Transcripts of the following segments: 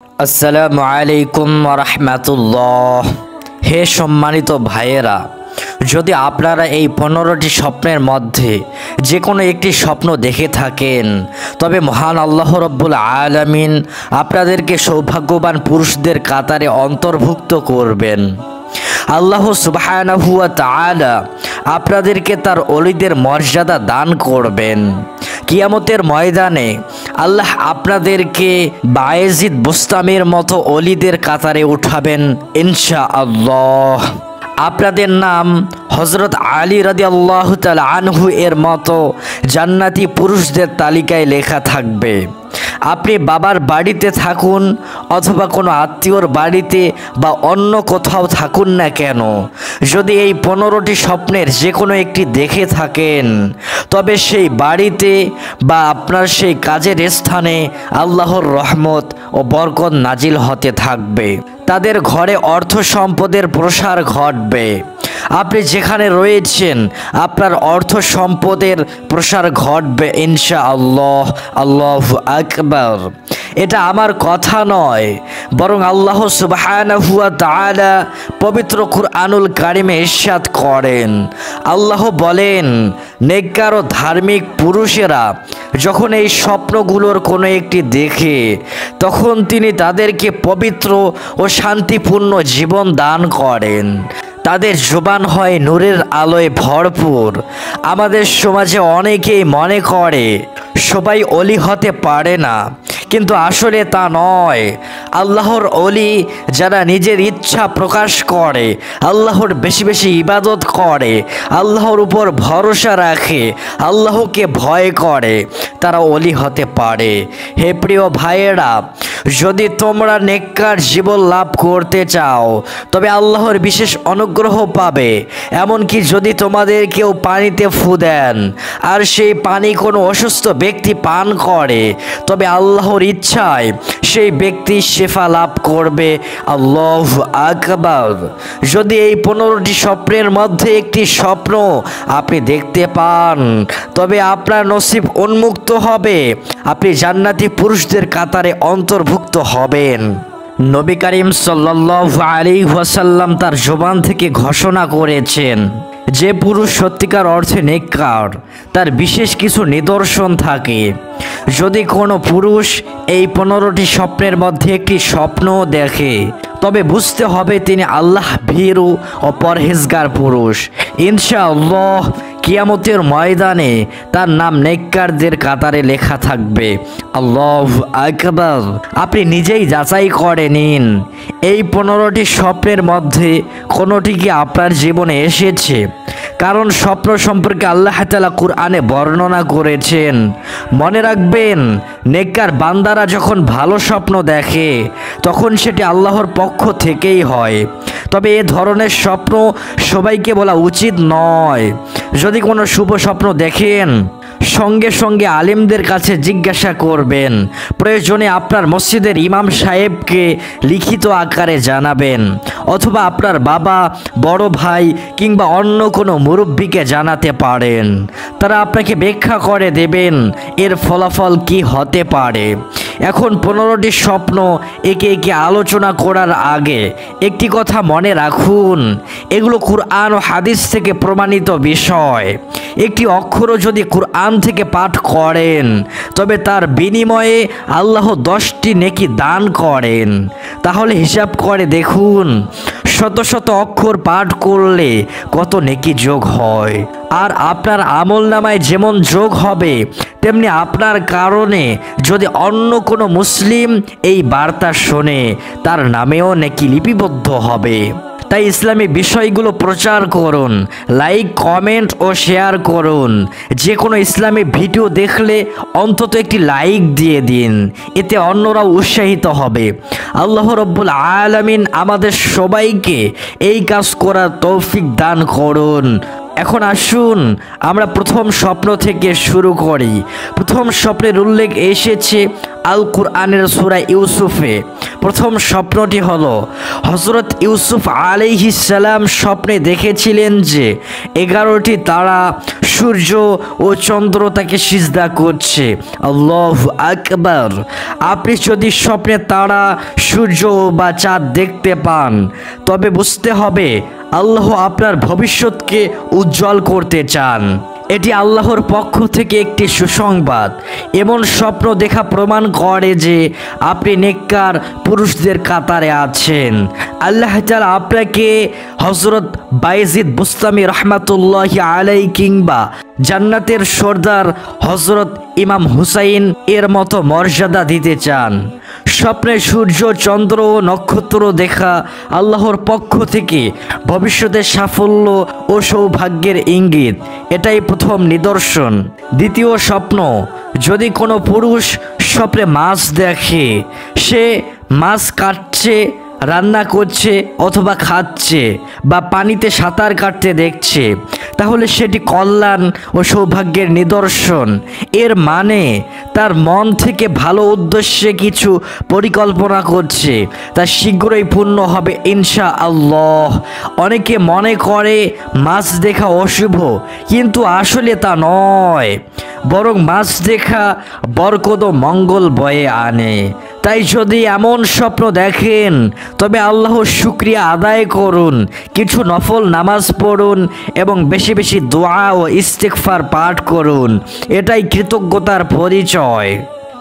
আসসালামু আলাইকুম রাহমাতুল্লাহ। হে সম্মানিত ভাইয়েরা, যদি আপনারা এই 15টি স্বপ্নের মধ্যে যে কোনো একটি স্বপ্ন দেখে থাকেন, তবে মহান আল্লাহ রব্বুল আলামিন আপনাদেরকে সৌভাগ্যবান পুরুষদের কাতারে অন্তর্ভুক্ত করবেন। আল্লাহ সুবহানাহু ওয়া তাআলা আপনাদেরকে তার ওলিদের মর্যাদা দান করবেন। কিয়ামতের ময়দানে আল্লাহ আপনাদেরকে বায়েজিদ বুস্তামির মতো ওলিদের কাতারে উঠাবেন ইনশাআল্লাহ। আপনাদের নাম হযরত আলী রাদিয়াল্লাহু তাআলা আনহু এর মতো জান্নাতি পুরুষদের তালিকায় লেখা থাকবে। আপনি বাবার বাড়িতে থাকুন অথবা কোনো আত্মীয়র বাড়িতে বা অন্য কোথাও থাকুন না কেন, যদি এই 15টি স্বপ্নের যে কোনো একটি দেখে থাকেন, তবে সেই বাড়িতে বা আপনার সেই কাজের স্থানে আল্লাহর রহমত ও বরকত নাজিল হতে থাকবে। তাদের ঘরে অর্থ সম্পদের প্রসার ঘটবে। আপনি যেখানে রয়েছেন আপনার অর্থ সম্পদের প্রসার ঘটবে ইনশাআল্লাহ। আল্লাহু আকবার। এটা আমার কথা নয়, বরং আল্লাহ সুবহানাহু ওয়া তাআলা পবিত্র কুরআনুল কারিমে ইরশাদ করেন। আল্লাহ বলেন, নেককার ও ধার্মিক পুরুষেরা যখন এই স্বপ্নগুলোর কোনো একটি দেখে, তখন তিনি তাদেরকে পবিত্র ও শান্তিপূর্ণ জীবন দান করেন। তাদের জবান হয় নূরের আলোয় ভরপুর। আমাদের সমাজে অনেকেই মনে করে সবাই অলি হতে পারে না, কিন্তু আসলে তা নয়। আল্লাহর অলি যারা নিজের ইচ্ছা প্রকাশ করে, আল্লাহর বেশি বেশি ইবাদত করে, আল্লাহর উপর ভরসা রাখে, আল্লাহকে ভয় করে, তারা অলি হতে পারে। হে প্রিয় ভাইয়েরা, যদি তোমরা নেককার জীবন লাভ করতে চাও, তবে আল্লাহর বিশেষ অনুগ্রহ পাবে। এমনকি যদি তোমাদের কেউ পানিতে ফু দেন আর সেই পানি কোনো অসুস্থ ব্যক্তি পান করে, তবে আল্লাহর ইচ্ছায় সেই ব্যক্তি শেফা লাভ করবে। আল্লাহু আকবার। যদি এই 15টি স্বপ্নের মধ্যে একটি স্বপ্ন আপনি দেখতে পান, তবে আপনার নসিব উন্মুক্ত হবে, আপনি জান্নাতি পুরুষদের কাতারে অন্তর্ভুক্ত হবেন। নবী করিম সাল্লাল্লাহু আলাইহি ওয়াসাল্লাম তার জবান থেকে ঘোষণা করেছেন, যে পুরুষ সত্যিকার অর্থে নেককার, তার বিশেষ কিছু নিদর্শন থাকে। যদি কোনো পুরুষ এই 15টি স্বপ্নের মধ্যে একটি স্বপ্ন দেখে, তবে বুঝতে হবে তিনি আল্লাহ ভীরু ও পরহেজগার পুরুষ। ইনশাআল্লাহ কিয়ামতের ময়দানে তার নাম নেককারদের কাতারে লেখা থাকবে। আল্লাহু আকবার। আপনি নিজেই যাচাই করে নিন, এই 15টি স্বপ্নের মধ্যে কোনোটি কি আপনার জীবনে এসেছে? কারণ স্বপ্ন সম্পর্কে আল্লাহ তাআলা কুরআনে বর্ণনা করেছেন। মনে রাখবেন, নেককার বান্দারা যখন ভালো স্বপ্ন দেখে, তখন সেটি আল্লাহর পক্ষ থেকেই হয়। তবে এ ধরনের স্বপ্ন সবাইকে বলা উচিত নয়। যদি কোনো শুভ স্বপ্ন দেখেন, সঙ্গে সঙ্গে আলিমদের কাছে জিজ্ঞাসা করবেন, প্রয়োজনে আপনার মসজিদের ইমাম সাহেবকে লিখিত আকারে জানাবেন, অথবা আপনার বাবা, বড় ভাই কিংবা অন্য কোনো মুরব্বীকে জানাতে পারেন। তারা আপনাকে ব্যাখ্যা করে দেবেন এর ফলাফল কি হতে পারে। এখন 15টি স্বপ্ন একে একে আলোচনা করার আগে একটি কথা মনে রাখুন, এগুলো কুরআন ও হাদিস থেকে প্রমাণিত বিষয়। একটি অক্ষরও যদি কুরআন থেকে পাঠ করেন, তবে তার বিনিময়ে আল্লাহ 10টি নেকি দান করেন। তাহলে হিসাব করে দেখুন, শত শত অক্ষর পাঠ করলে কত নেকি যোগ হয়। আর আপনার আমলনামায় যেমন যোগ হবে, তেমনি আপনার কারণে যদি অন্য কোনো মুসলিম এই বার্তা শোনে, তার নামেও নেকি লিপিবদ্ধ হবে। তাই ইসলামী বিষয়গুলো প্রচার করুন, লাইক, কমেন্ট ও শেয়ার করুন। যে কোনো ইসলামী ভিডিও দেখলে অন্তত একটি লাইক দিয়ে দিন, এতে অন্যরাও উৎসাহিত হবে। আল্লাহ রব্বুল আলামিন আমাদের সবাইকে এই কাজ করার তৌফিক দান করুন। এখন আসুন আমরা প্রথম স্বপ্ন থেকে শুরু করি। প্রথম স্বপ্নের উল্লেখ এসেছে আল কুরআনের সূরা ইউসুফে প্রথম স্বপ্নটি হলো হযরত ইউসুফ আলাইহিস সালাম স্বপ্নে দেখেছিলেন যে 11টি তারা, সূর্য ও চন্দ্র তাকে সিজদা করছে। আল্লাহু আকবার। আপনি যদি স্বপ্নে তারা, সূর্য বা চাঁদ দেখতে পান তবে বুঝতে হবে আল্লাহ আপনার ভবিষ্যৎকে উজ্জ্বল করতে চান। এটি আল্লাহর পক্ষ থেকে একটি সুসংবাদ। এমন স্বপ্ন দেখা প্রমাণ করে যে আপনি নেককার পুরুষদের কাতারে আছেন। আল্লাহ তাআলা আপনাকে হযরত বায়েজিদ বুস্তামি রহমাতুল্লাহি আলাইহি কিংবা জান্নাতের সর্দার হযরত ইমাম হুসাইন এর মতো মর্যাদা দিতে চান। স্বপ্নে সূর্য, চন্দ্র ও নক্ষত্র দেখা আল্লাহর পক্ষ থেকে ভবিষ্যতের সাফল্য ও সৌভাগ্যের ইঙ্গিত। এটাই প্রথম নিদর্শন। দ্বিতীয় স্বপ্ন, যদি কোনো পুরুষ স্বপ্নে মাছ দেখে, সে মাছ কাটছে, রান্না করছে অথবা খাচ্ছে বা পানিতে সাঁতার কাটতে দেখছে, তাহলে সেটি কল্যাণ ও সৌভাগ্যের নিদর্শন। এর মানে তার মন থেকে ভালো উদ্দেশ্যে কিছু পরিকল্পনা করছে, তা শীঘ্রই পূর্ণ হবে ইনশাআল্লাহ। অনেকে মনে করে মাছ দেখা অশুভ, কিন্তু আসলে তা নয়, বরং মাছ দেখা বরকত ও মঙ্গল বয়ে আনে। তাই যদি এমন স্বপ্ন দেখেন তবে আল্লাহর শুকরিয়া আদায় করুন, কিছু নফল নামাজ পড়ুন এবং বেশি বেশি দোয়া ও ইস্তিগফার পাঠ করুন। এটাই কৃতজ্ঞতার পরিচয়।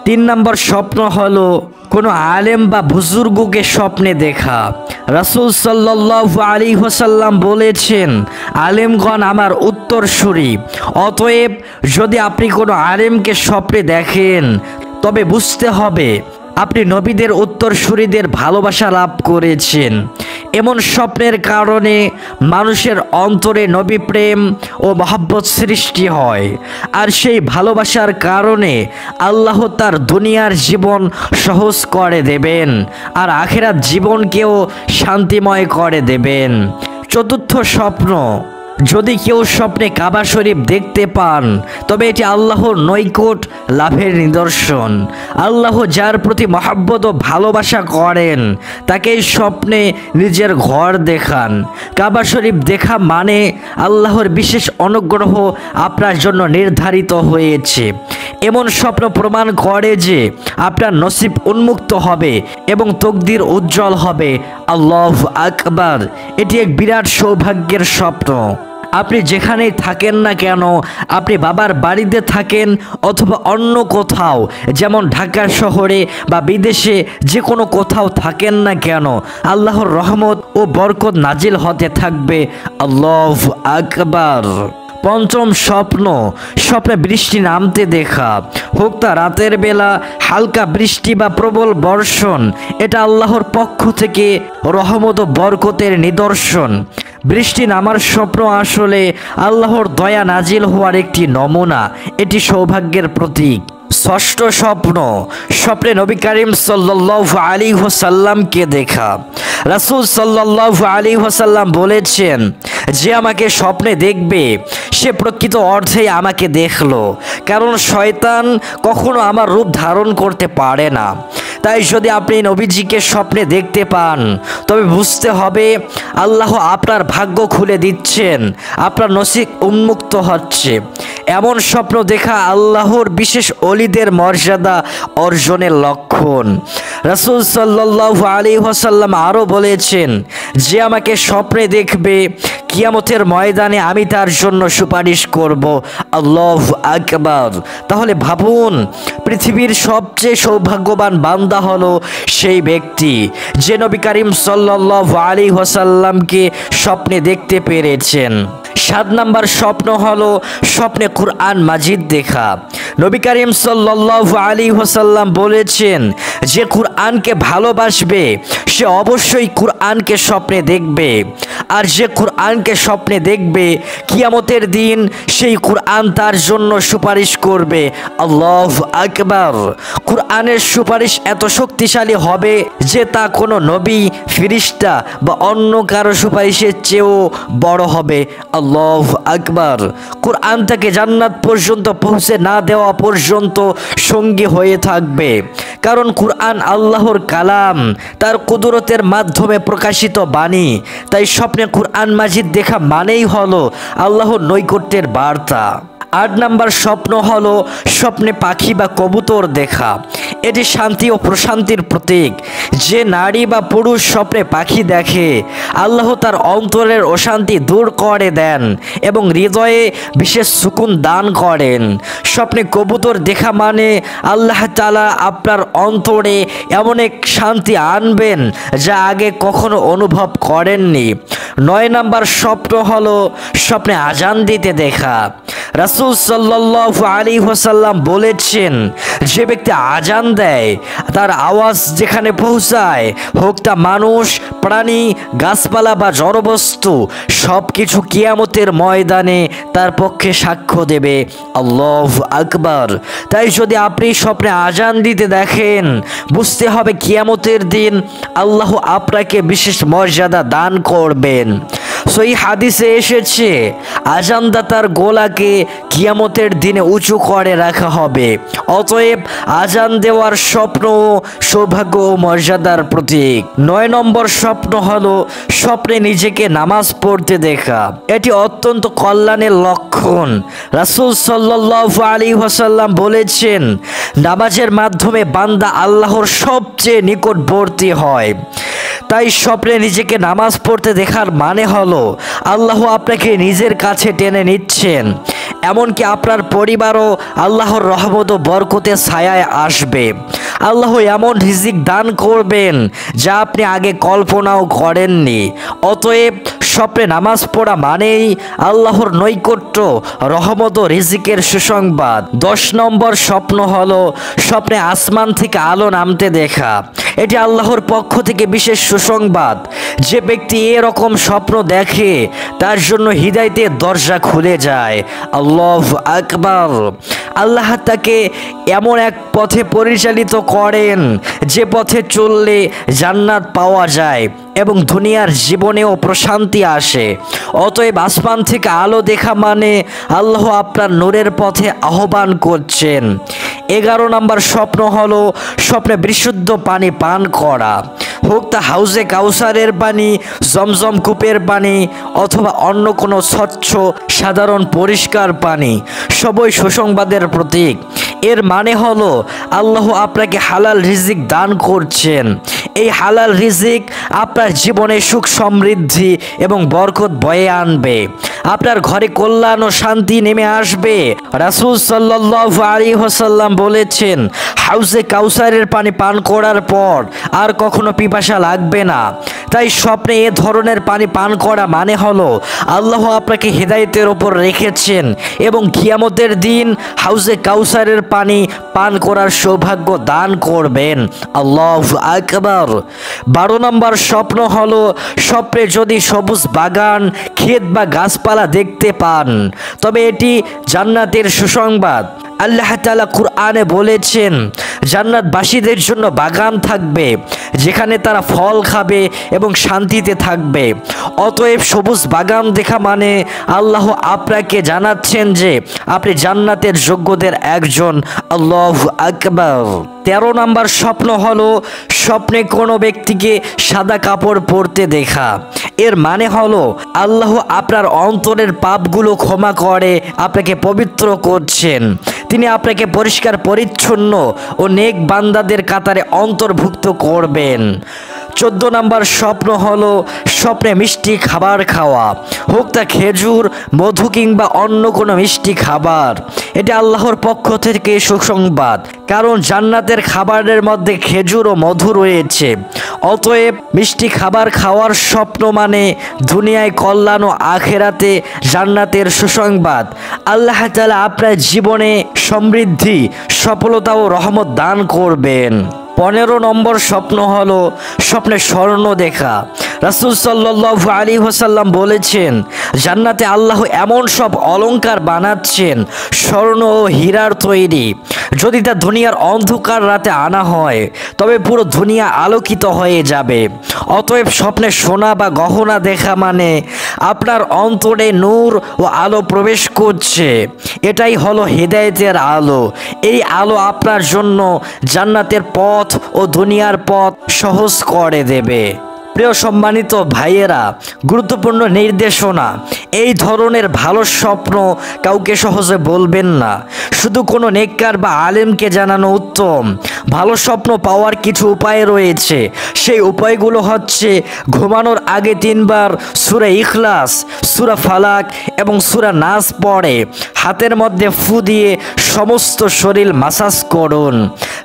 3 নম্বর স্বপ্ন হলো কোনো আলেম বা বুজুর্গকে স্বপ্নে দেখা। রাসূল সাল্লাল্লাহু আলাইহি ওয়াসাল্লাম বলেছেন, আলেমগণ আমার উত্তরসূরি। অতএব যদি আপনি কোনো আলেমকে স্বপ্নে দেখেন তবে বুঝতে হবে আপনি নবীদের উত্তরসূরিদের ভালোবাসা লাভ করেছেন। এমন স্বপ্নের কারণে মানুষের অন্তরে নবী প্রেম ও মহব্বত সৃষ্টি হয়, আর সেই ভালোবাসার কারণে আল্লাহ তার দুনিয়ার জীবন সহজ করে দেবেন আর আখিরাত জীবনকেও শান্তিময় করে দেবেন। চতুর্থ স্বপ্ন, যদি কেউ স্বপ্নে কাবা শরীফ দেখতে পান তবে এটি আল্লাহর নৈকট লাভের নিদর্শন। আল্লাহ যার প্রতি মহব্বত ও ভালোবাসা করেন তাকে স্বপ্নে নিজের ঘর দেখান। কাবা শরীফ দেখা মানে আল্লাহর বিশেষ অনুগ্রহ আপনার জন্য নির্ধারিত হয়েছে। এমন স্বপ্ন প্রমাণ করে যে আপনার নসিব উন্মুক্ত হবে এবং তকদির উজ্জ্বল হবে। আল্লাহু আকবার। এটি এক বিরাট সৌভাগ্যের স্বপ্ন। আপনি যেখানেই থাকেন না কেন, আপনি বাবার বাড়িতে থাকেন অথবা অন্য কোথাও, যেমন ঢাকা শহরে বা বিদেশে, যে কোনো কোথাও থাকেন না কেন, আল্লাহর রহমত ও বরকত নাজিল হতে থাকবে। আল্লাহু আকবার। পঞ্চম স্বপ্ন, স্বপ্নে বৃষ্টি নামতে দেখা, হোক তা রাতের বেলা হালকা বৃষ্টি বা প্রবল বর্ষণ, এটা আল্লাহর পক্ষ থেকে রহমত ও বরকতের নিদর্শন। বৃষ্টি নামার স্বপ্ন আসলে আল্লাহর দয়া নাজিল হওয়ার একটি নমুনা, এটি সৌভাগ্যের প্রতীক। ষষ্ঠ স্বপ্ন, স্বপ্নে নবী করিম সাল্লাল্লাহু আলাইহি ওয়াসাল্লামকে দেখা। রাসূল সাল্লাল্লাহু আলাইহি ওয়াসাল্লাম বলেছেন, যে আমাকে স্বপ্নে দেখবে সে প্রকৃত অর্থেই আমাকে দেখলো, কারণ শয়তান কখনো আমার রূপ ধারণ করতে পারে না। তাই যদি আপনি নবীজিকে স্বপ্নে দেখতে পান তবে বুঝতে হবে আল্লাহ আপনার ভাগ্য খুলে দিচ্ছেন, আপনার নসিব উন্মুক্ত হচ্ছে। এমন স্বপ্ন দেখা আল্লাহর বিশেষ অলিদের মর্যাদা অর্জনের লক্ষণ। রাসূল সাল্লাল্লাহু আলাইহি ওয়াসাল্লাম আরও বলেছেন, যে আমাকে স্বপ্নে দেখবে কিয়ামতের ময়দানে আমি তার জন্য সুপারিশ করব। আল্লাহু আকবার। তাহলে ভাবুন, পৃথিবীর সবচেয়ে সৌভাগ্যবান বান্দা হলো সেই ব্যক্তি যে নবী করিম সাল্লাল্লাহু আলাইহি ওয়াসাল্লামকে স্বপ্নে দেখতে পেরেছেন। 7 নম্বর স্বপ্ন হলো স্বপ্নে কুরআন মাজিদ দেখা। নবী করিম সাল্লাল্লাহু আলাইহি ওয়াসাল্লাম বলেছেন, যে কুরআনকে ভালোবাসবে সে অবশ্যই কুরআনকে স্বপ্নে দেখবে, আর যে কুরআনকে স্বপ্নে দেখবে কিয়ামতের দিন সেই কুরআন তার জন্য সুপারিশ করবে। আল্লাহু আকবার। কুরআনের সুপারিশ এত শক্তিশালী হবে যে তা কোনো নবী, ফেরেশতা বা অন্য কারো সুপারিশের চেয়েও বড় হবে। আল্লাহু আকবার। কুরআন তাকে জান্নাত পর্যন্ত পৌঁছে না দেওয়া পর্যন্ত সঙ্গী হয়ে থাকবে, কারণ কুরআন আল্লাহর কালাম, তার কুদরতের মাধ্যমে প্রকাশিত বাণী। তাই স্বপ্নে কুরআন মাজিদ দেখা মানেই হলো আল্লাহর নৈকট্যের বার্তা। 8 নাম্বার স্বপ্ন হলো স্বপ্নে পাখি বা কবুতর দেখা। এটি শান্তি ও প্রশান্তির প্রতীক। যে নারী বা পুরুষ স্বপ্নে পাখি দেখে, আল্লাহ তার অন্তরের অশান্তি দূর করে দেন এবং হৃদয়ে বিশেষ সুকুন দান করেন। স্বপ্নে কবুতর দেখা মানে আল্লাহ তাআলা আপনার অন্তরে এমন এক শান্তি আনবেন যা আগে কখনো অনুভব করেননি। 9 নাম্বার স্বপ্ন হলো স্বপ্নে আজান দিতে দেখা। রাসূল সাল্লাল্লাহু আলাইহি ওয়াসাল্লাম বলেছেন, যে ব্যক্তি আজান দেয় তার আওয়াজ যেখানে পৌঁছায়, হোক তা মানুষ, প্রাণী, গাছপালা বা জড়বস্তু, সব কিছু কিয়ামতের ময়দানে তার পক্ষে সাক্ষ্য দেবে। আল্লাহু আকবার। তাই যদি আপনি স্বপ্নে আজান দিতে দেখেন, বুঝতে হবে কিয়ামতের দিন আল্লাহ আপনাকে বিশেষ মর্যাদা দান করবেন। সহিহ হাদিসে এসেছে, আজানদাতার গলাকে কিয়ামতের দিনে উঁচু করে রাখা হবে। অতএব আজান দেওয়ার স্বপ্ন সৌভাগ্য ও মর্যাদার প্রতীক। 9 নম্বর স্বপ্ন হলো স্বপ্নে নিজেকে নামাজ পড়তে দেখা। এটি অত্যন্ত কল্যাণের লক্ষণ। রাসূল সাল্লাল্লাহু আলাইহি ওয়াসাল্লাম বলেছেন, নামাজের মাধ্যমে বান্দা আল্লাহর সবচেয়ে নিকটবর্তী হয়। তাই স্বপ্নে নিজেকে নামাজ পড়তে দেখার মানে হলো আল্লাহ আপনাকে নিজের কাছে টেনে নিচ্ছেন। এমনকি আপনার পরিবারও আল্লাহর রহমত ও বরকতে ছায়ায় আসবে। আল্লাহ এমন রিজিক দান করবেন যা আপনি আগে কল্পনাও করেননি। অতএব স্বপ্নে নামাজ পড়া মানেই আল্লাহর নৈকট্য, রহমত ও রিজিকের সুসংবাদ। 10 নম্বর স্বপ্ন হলো স্বপ্নে আসমান থেকে আলো নামতে দেখা। এটি আল্লাহর পক্ষ থেকে বিশেষ সুসংবাদ। যে ব্যক্তি এরকম স্বপ্ন দেখে তার জন্য হিদায়াতের দরজা খুলে যায়। আল্লাহু আকবার। আল্লাহ তাকে এমন এক পথে পরিচালিত করেন যে পথে চললে জান্নাত পাওয়া যায় এবং দুনিয়ার জীবনেও প্রশান্তি আসে। অতএব আসমান থেকে আলো দেখা মানে আল্লাহ আপনার নূরের পথে আহ্বান করছেন। 11 নম্বর স্বপ্ন হলো স্বপ্নে বিশুদ্ধ পানি পান করা। হোক তা হাউজে কাউসারের পানি, জমজম কূপের পানি অথবা অন্য কোনো স্বচ্ছ সাধারণ পরিষ্কার পানি, সবই সুসংবাদের প্রতীক। এর মানে হলো আল্লাহ আপনাকে হালাল রিজিক দান করছেন। এই হালাল রিজিক আপনার জীবনে সুখ সমৃদ্ধি এবং বরকত বয়ে আনবে। আপনার ঘরে কল্যাণ ও শান্তি নেমে আসবে। রাসূল সাল্লাল্লাহু আলাইহি ওয়াসাল্লাম বলেছেন, হাউজে কাউসারের পানি পান করার পর আর কখনো পিপাসা লাগবে না। তাই স্বপ্নে এ ধরনের পানি পান করা মানে হলো আল্লাহ আপনাকে হিদায়াতের ওপর রেখেছেন এবং কিয়ামতের দিন হাউজে কাউসারের পানি পান করার সৌভাগ্য দান করবেন। আল্লাহু আকবার। 12 নম্বর স্বপ্ন হলো স্বপ্নে যদি সবুজ বাগান, ক্ষেত বা গাছপালা দেখতে পান, তবে এটি জান্নাতের সুসংবাদ। আল্লাহ তাআলা কুরআনে বলেছেন, জান্নাতবাসীদের জন্য বাগান থাকবে যেখানে তারা ফল খাবে এবং শান্তিতে থাকবে। অতএব সবুজ বাগান দেখা মানে আল্লাহ আপনাকে জানাচ্ছেন যে আপনি জান্নাতের যোগ্যদের একজন। আল্লাহু আকবার। 13 নম্বর স্বপ্ন হলো স্বপ্নে কোনো ব্যক্তিকে সাদা কাপড় পরতে দেখা। এর মানে হলো আল্লাহ আপনার অন্তরের পাপগুলো ক্ষমা করে আপনাকে পবিত্র করছেন। তিনি আপনাকে পরিষ্কার পরিচ্ছন্ন ও নেক বান্দাদের কাতারে অন্তর্ভুক্ত করবেন। 14 নম্বর স্বপ্ন হলো স্বপ্নে মিষ্টি খাবার খাওয়া। হোক তা খেজুর, মধু কিংবা অন্য কোনো মিষ্টি খাবার। এটা আল্লাহর পক্ষ থেকে সুসংবাদ, কারণ জান্নাতের খাবারের মধ্যে খেজুর ও মধু রয়েছে। অতএব মিষ্টি খাবার খাওয়ার স্বপ্ন মানে দুনিয়ায় কল্যাণ ও আখেরাতে জান্নাতের সুসংবাদ। আল্লাহ তাআলা আপনার জীবনে সমৃদ্ধি, সফলতা ও রহমত দান করবেন। 15 নম্বর স্বপ্ন হলো স্বপ্নে স্বর্ণ দেখা। রাসূল সাল্লাল্লাহু আলাইহি ওয়াসাল্লাম বলেছেন, জান্নাতে আল্লাহ এমন সব অলংকার বানাচ্ছেন স্বর্ণ ও হীরার তৈরি, যদি তা দুনিয়ার অন্ধকার রাতে আনা হয় তবে পুরো দুনিয়া আলোকিত হয়ে যাবে। অতএব স্বপ্নে সোনা বা গহনা দেখা মানে আপনার অন্তরে নূর ও আলো প্রবেশ করছে। এটাই হলো হেদায়েতের আলো। এই আলো আপনার জন্য জান্নাতের পথ ও দুনিয়ার পথ সহজ করে দেবে। প্রিয় সম্মানিত ভাইয়েরা, গুরুত্বপূর্ণ নির্দেশনা, এই ধরনের ভালো স্বপ্ন কাউকে সহজে বলবেন না, শুধু কোনো নেককার বা আলেমকে জানানো উত্তম। ভালো স্বপ্ন পাওয়ার কিছু উপায় রয়েছে। সেই উপায়গুলো হচ্ছে ঘুমানোর আগে 3 বার সূরা ইখলাস, সূরা ফালাক এবং সূরা নাস পড়ে হাতের মধ্যে ফু দিয়ে সমস্ত শরীর মাসাজ করুন।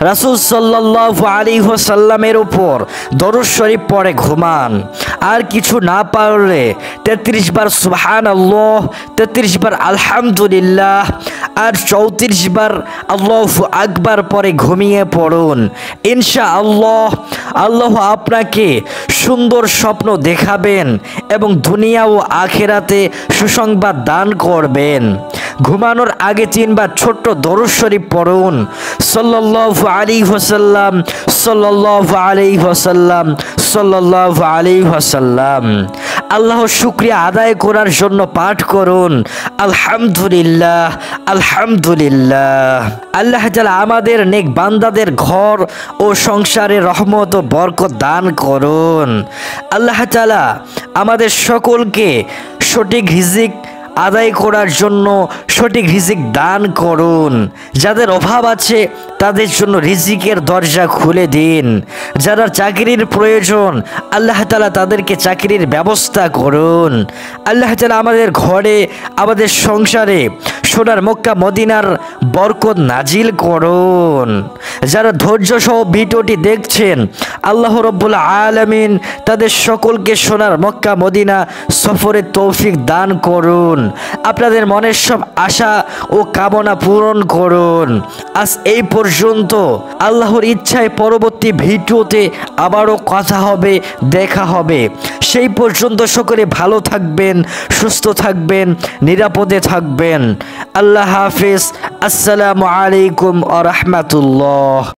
রাসূল সাল্লাল্লাহু আলাইহি ওয়াসাল্লামের উপর দরুদ শরীফ পড়ে ঘুমান। আর কিছু না পারলে 33 বার সুবহানাল্লাহ, 33 বার আলহামদুলিল্লাহ আর 34 বার আল্লাহু আকবার পরে ঘুমিয়ে পড়ুন। ইনশাআল্লাহ আল্লাহ আপনাকে সুন্দর স্বপ্ন দেখাবেন এবং দুনিয়া ও আখিরাতে সুসংবাদ দান করবেন। ঘুমানোর আগে 3 বার ছোট্ট দরুদ শরীফ পড়ুন। সাল্লাল্লাহু আলাইহি ওয়াসাল্লাম, সাল্লাল্লাহু আলাইহি ওয়াসাল্লাম, সাল্লাল্লাহু আলাইহি ওয়াসাল্লাম। আল্লাহর শুকরিয়া আদায় করার জন্য পাঠ করুন আলহামদুলিল্লাহ, আলহামদুলিল্লাহ। আল্লাহ তাআলা আমাদের নেক বান্দাদের ঘর ও সংসারে রহমত ও বরকত দান করুন। আল্লাহ তাআলা আমাদের সকলকে সঠিক রিজিক আদায় করার জন্য সঠিক রিজিক দান করুন। যাদের অভাব আছে তাদের জন্য রিজিকের দরজা খুলে দিন। যারা চাকরির প্রয়োজন আল্লাহ তাআলা তাদেরকে চাকরির ব্যবস্থা করুন। আল্লাহ তাআলা আমাদের ঘরে, আমাদের সংসারে সোনার মক্কা মদিনার বরকত নাজিল করুন। যারা ধৈর্য সহ ভিডিওটি দেখছেন আল্লাহ রাব্বুল আলামিন তাদের সকলকে সোনার মক্কা মদিনা সফরের তৌফিক দান করুন। আপনাদের মনের সব আশা ও কামনা পূরণ করুন। আজ এই পর্যন্ত। আল্লাহর ইচ্ছায় পরবর্তী ভিডিওতে আবারও কথা হবে, দেখা হবে। সেই পর্যন্ত সকলে ভালো থাকবেন, সুস্থ থাকবেন, নিরাপদে থাকবেন। আল্লাহ হাফেজ। আসসালামু আলাইকুম ওয়া রাহমাতুল্লাহ।